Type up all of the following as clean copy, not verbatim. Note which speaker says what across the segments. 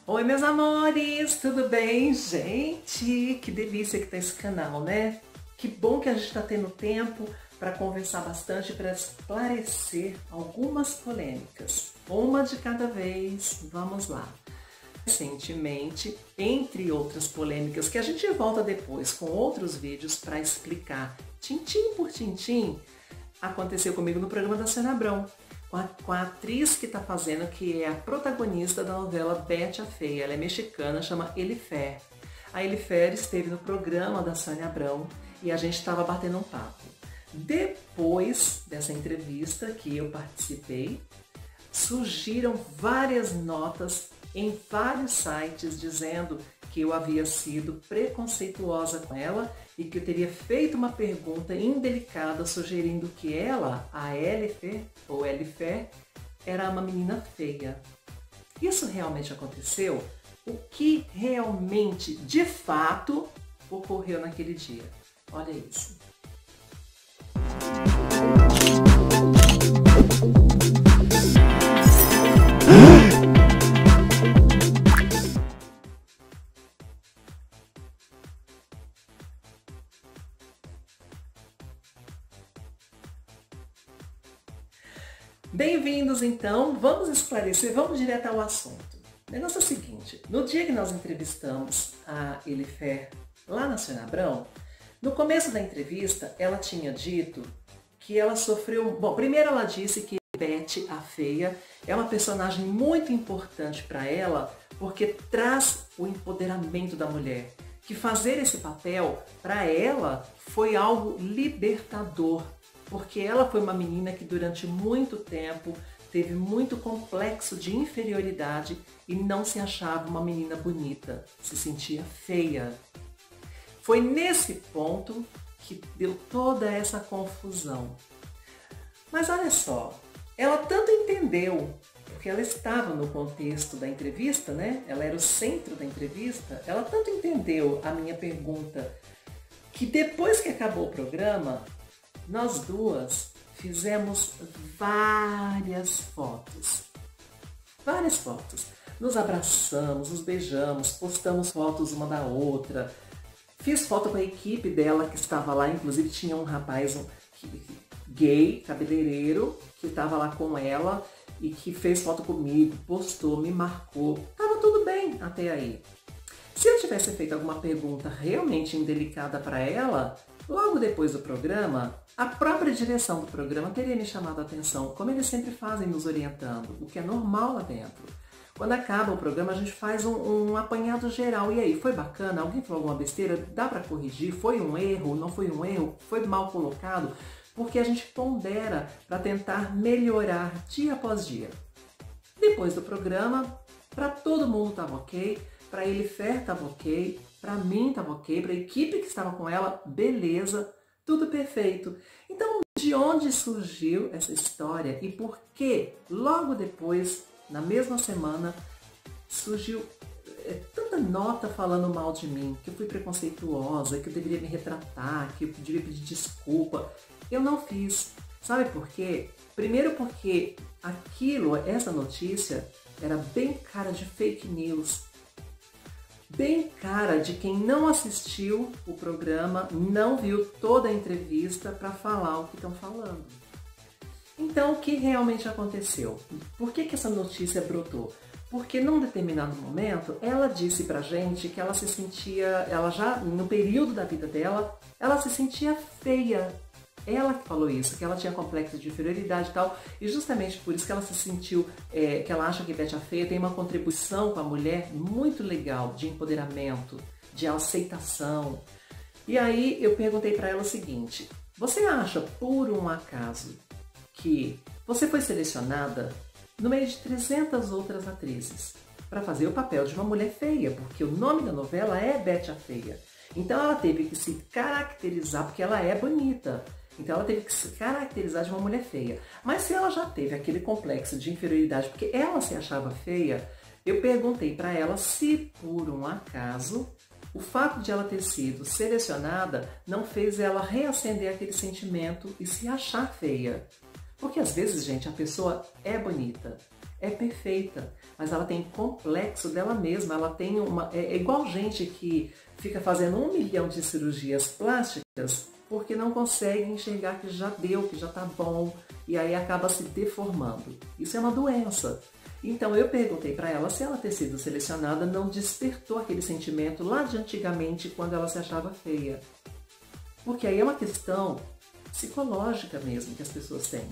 Speaker 1: Oi, meus amores, tudo bem? Gente, que delícia que tá esse canal, né? Que bom que a gente está tendo tempo para conversar bastante, para esclarecer algumas polêmicas. Uma de cada vez, vamos lá. Recentemente, entre outras polêmicas, que a gente volta depois com outros vídeos para explicar tintim por tintim, aconteceu comigo no programa da Sônia Abrão. Com a atriz que está fazendo, que é a protagonista da novela Betty a Feia. Ela é mexicana, chama Elifer. A Elifer esteve no programa da Sônia Abrão e a gente estava batendo um papo. Depois dessa entrevista que eu participei, surgiram várias notas em vários sites dizendo que eu havia sido preconceituosa com ela e que eu teria feito uma pergunta indelicada sugerindo que ela, a Elifer, ou Elifer, era uma menina feia. Isso realmente aconteceu? O que realmente, de fato, ocorreu naquele dia? Olha isso. Bem-vindos então, vamos esclarecer, vamos direto ao assunto. O negócio é o seguinte, no dia que nós entrevistamos a Elifer lá na Sônia Abrão, no começo da entrevista ela tinha dito que ela sofreu... Bom, primeiro ela disse que Betty a Feia é uma personagem muito importante para ela porque traz o empoderamento da mulher. Que fazer esse papel para ela foi algo libertador. Porque ela foi uma menina que durante muito tempo teve muito complexo de inferioridade e não se achava uma menina bonita, se sentia feia. Foi nesse ponto que deu toda essa confusão. Mas olha só, ela tanto entendeu, porque ela estava no contexto da entrevista, né? Ela era o centro da entrevista, ela tanto entendeu a minha pergunta que depois que acabou o programa, nós duas fizemos várias fotos. Várias fotos. Nos abraçamos, nos beijamos, postamos fotos uma da outra. Fiz foto com a equipe dela que estava lá, inclusive tinha um rapaz gay, cabeleireiro, que estava lá com ela e que fez foto comigo, postou, me marcou. Tava tudo bem até aí. Se eu tivesse feito alguma pergunta realmente indelicada para ela, logo depois do programa, a própria direção do programa teria me chamado a atenção, como eles sempre fazem nos orientando, o que é normal lá dentro. Quando acaba o programa, a gente faz um apanhado geral. E aí, foi bacana? Alguém falou alguma besteira? Dá para corrigir? Foi um erro? Não foi um erro? Foi mal colocado? Porque a gente pondera para tentar melhorar dia após dia. Depois do programa, para todo mundo estava ok, para Elifer estava ok, para mim estava ok, para a equipe que estava com ela, beleza, tudo perfeito. Então, de onde surgiu essa história e por que logo depois, na mesma semana, surgiu tanta nota falando mal de mim, que eu fui preconceituosa, que eu deveria me retratar, que eu devia pedir desculpa? Eu não fiz. Sabe por quê? Primeiro porque essa notícia era bem cara de fake news. Bem cara de quem não assistiu o programa, não viu toda a entrevista para falar o que estão falando. Então, o que realmente aconteceu? Por que essa notícia brotou? Porque num determinado momento, ela disse pra gente que ela se sentia, ela já no período da vida dela, ela se sentia feia. Ela que falou isso, que ela tinha complexo de inferioridade e tal, e justamente por isso que ela se sentiu, que ela acha que Betty a Feia tem uma contribuição com a mulher muito legal, de empoderamento, de aceitação. E aí eu perguntei para ela o seguinte, você acha por um acaso que você foi selecionada no meio de 300 outras atrizes para fazer o papel de uma mulher feia, porque o nome da novela é Betty a Feia. Então ela teve que se caracterizar, porque ela é bonita. Então ela teve que se caracterizar de uma mulher feia. Mas se ela já teve aquele complexo de inferioridade, porque ela se achava feia, eu perguntei para ela se, por um acaso, o fato de ela ter sido selecionada não fez ela reacender aquele sentimento e se achar feia. Porque às vezes, gente, a pessoa é bonita, é perfeita, mas ela tem complexo dela mesma, ela tem uma... É igual gente que fica fazendo 1 milhão de cirurgias plásticas porque não consegue enxergar que já deu, que já tá bom, e aí acaba se deformando. Isso é uma doença. Então eu perguntei para ela se ela ter sido selecionada não despertou aquele sentimento lá de antigamente, quando ela se achava feia. Porque aí é uma questão psicológica mesmo que as pessoas têm.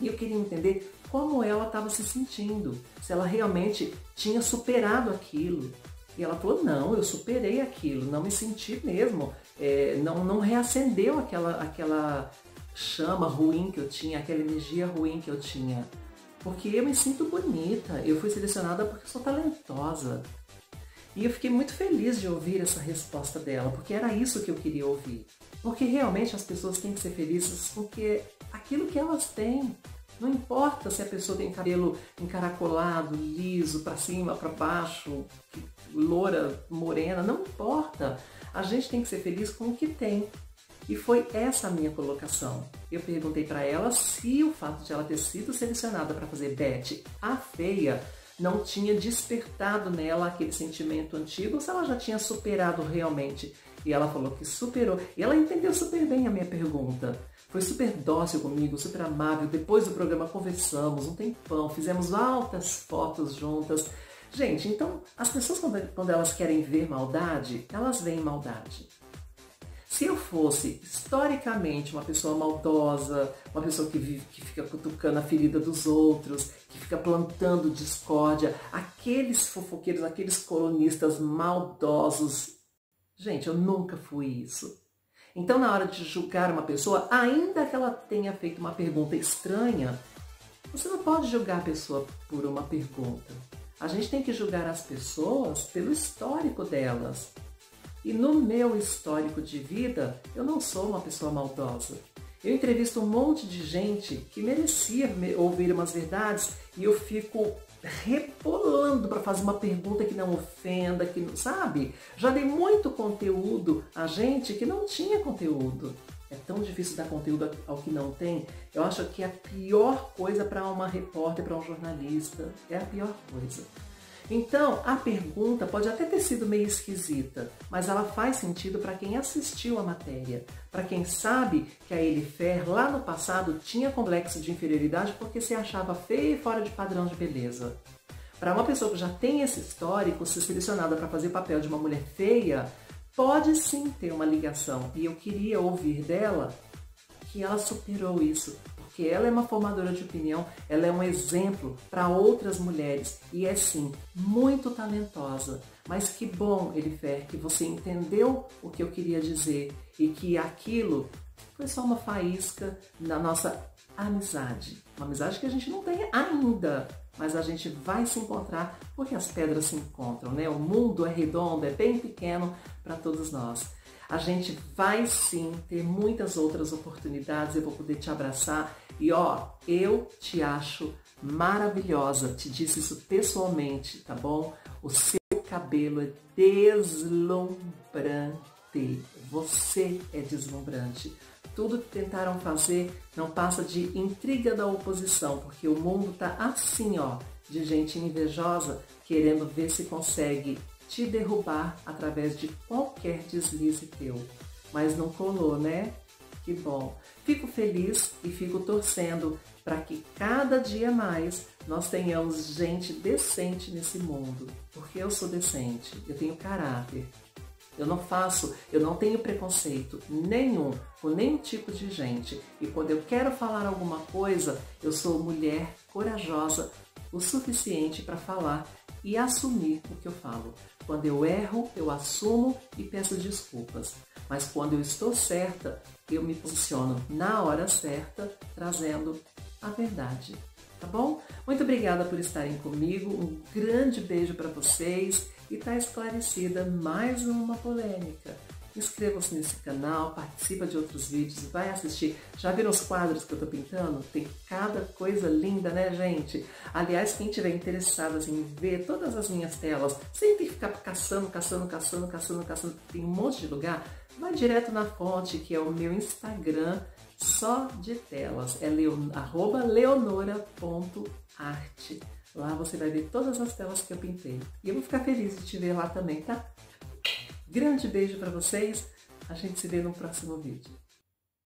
Speaker 1: E eu queria entender como ela estava se sentindo, se ela realmente tinha superado aquilo. E ela falou, não, eu superei aquilo, não me senti mesmo, não reacendeu aquela chama ruim que eu tinha, aquela energia ruim que eu tinha. Porque eu me sinto bonita, eu fui selecionada porque eu sou talentosa. E eu fiquei muito feliz de ouvir essa resposta dela, porque era isso que eu queria ouvir. Porque realmente as pessoas têm que ser felizes porque aquilo que elas têm. Não importa se a pessoa tem cabelo encaracolado, liso, para cima, para baixo, loura, morena, não importa. A gente tem que ser feliz com o que tem. E foi essa a minha colocação. Eu perguntei para ela se o fato de ela ter sido selecionada para fazer Betty, a feia, não tinha despertado nela aquele sentimento antigo, ou se ela já tinha superado realmente. E ela falou que superou. E ela entendeu super bem a minha pergunta. Foi super dócil comigo, super amável. Depois do programa conversamos um tempão, fizemos altas fotos juntas. Gente, então as pessoas quando elas querem ver maldade, elas veem maldade. Se eu fosse historicamente uma pessoa maldosa, uma pessoa que fica cutucando a ferida dos outros, que fica plantando discórdia, aqueles fofoqueiros, aqueles colunistas maldosos, gente, eu nunca fui isso. Então, na hora de julgar uma pessoa, ainda que ela tenha feito uma pergunta estranha, você não pode julgar a pessoa por uma pergunta. A gente tem que julgar as pessoas pelo histórico delas. E no meu histórico de vida, eu não sou uma pessoa maldosa. Eu entrevisto um monte de gente que merecia ouvir umas verdades e eu fico rebolando para fazer uma pergunta que não ofenda, que não, sabe? Já dei muito conteúdo a gente que não tinha conteúdo. É tão difícil dar conteúdo ao que não tem. Eu acho que é a pior coisa para uma repórter, para um jornalista. É a pior coisa. Então, a pergunta pode até ter sido meio esquisita, mas ela faz sentido para quem assistiu a matéria, para quem sabe que a Elifer lá no passado tinha complexo de inferioridade porque se achava feia e fora de padrão de beleza. Para uma pessoa que já tem esse histórico, ser selecionada para fazer o papel de uma mulher feia, pode sim ter uma ligação. E eu queria ouvir dela que ela superou isso. Porque ela é uma formadora de opinião, ela é um exemplo para outras mulheres e é sim, muito talentosa. Mas que bom, Elifer, que você entendeu o que eu queria dizer e que aquilo foi só uma faísca na nossa amizade. Uma amizade que a gente não tem ainda, mas a gente vai se encontrar porque as pedras se encontram, né? O mundo é redondo, é bem pequeno para todos nós. A gente vai sim ter muitas outras oportunidades, eu vou poder te abraçar e ó, eu te acho maravilhosa, te disse isso pessoalmente, tá bom? O seu cabelo é deslumbrante, você é deslumbrante. Tudo que tentaram fazer não passa de intriga da oposição, porque o mundo tá assim, ó, de gente invejosa querendo ver se consegue te derrubar através de qualquer deslize teu. Mas não colou, né? Que bom. Fico feliz e fico torcendo para que cada dia mais nós tenhamos gente decente nesse mundo. Porque eu sou decente, eu tenho caráter. Eu não tenho preconceito nenhum com nenhum tipo de gente. E quando eu quero falar alguma coisa, eu sou mulher corajosa o suficiente para falar e assumir o que eu falo. Quando eu erro, eu assumo e peço desculpas. Mas quando eu estou certa, eu me posiciono na hora certa, trazendo a verdade. Tá bom? Muito obrigada por estarem comigo. Um grande beijo para vocês. E tá esclarecida mais uma polêmica. Inscrevam-se nesse canal, participa de outros vídeos, vai assistir. Já viram os quadros que eu tô pintando? Tem cada coisa linda, né, gente? Aliás, quem tiver interessado assim, em ver todas as minhas telas, sem ter que ficar caçando, tem um monte de lugar, vai direto na fonte, que é o meu Instagram, só de telas. É @leonora.arte. Lá você vai ver todas as telas que eu pintei. E eu vou ficar feliz de te ver lá também, tá? Grande beijo para vocês. A gente se vê no próximo vídeo.